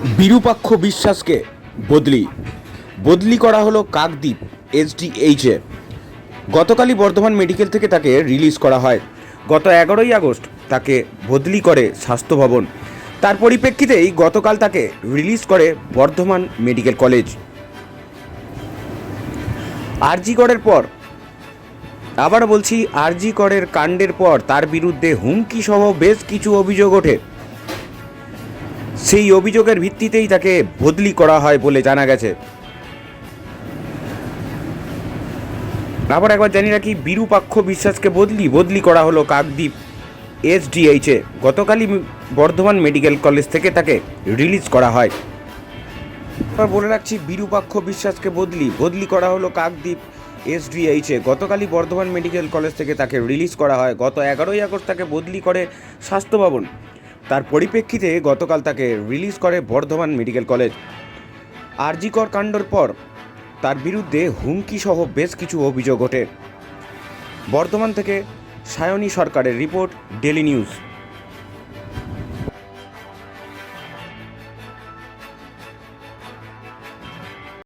বিরূপাক্ষ বিশ্বাসকে বদলি করা হলো কাকদ্বীপ এসডিএইচে। গতকালই বর্ধমান মেডিকেল থেকে তাকে রিলিজ করা হয়। গত 11ই আগস্ট তাকে বদলি করে স্বাস্থ্য ভবন। তার পরিপ্রেক্ষিতেই গতকাল তাকে রিলিজ করে বর্ধমান মেডিকেল কলেজ। আরজি করের পর, আবার বলছি, আরজি করের কাণ্ডের পর তার বিরুদ্ধে হুমকি সহ বেশ কিছু অভিযোগ ওঠে। সেই অভিযোগের ভিত্তিতেই তাকে বদলি করা হয় বলে জানা গেছে। আবার একবার জানি রাখি, বিরূপাক্ষ বিশ্বাসকে বদলি করা হলো কাকদ্বীপ এসডিএইচে। গতকালই বর্ধমান মেডিকেল কলেজ থেকে তাকে রিলিজ করা হয়। আবার বলে রাখছি, বিরূপাক্ষ বিশ্বাসকে বদলি করা হলো কাকদ্বীপ এসডিএইচে। গতকালই বর্ধমান মেডিকেল কলেজ থেকে তাকে রিলিজ করা হয়। গত 11ই আগস্ট তাকে বদলি করে স্বাস্থ্য ভবন। তার পরিপ্রেক্ষিতে গতকাল তাকে রিলিজ করে বর্ধমান মেডিকেল কলেজ। আরজি কর কাণ্ডের পর তার বিরুদ্ধে হুমকি সহ বেশ কিছু অভিযোগ ওঠে। বর্ধমান থেকে সায়নী সরকারের রিপোর্ট, ডেলি নিউজ।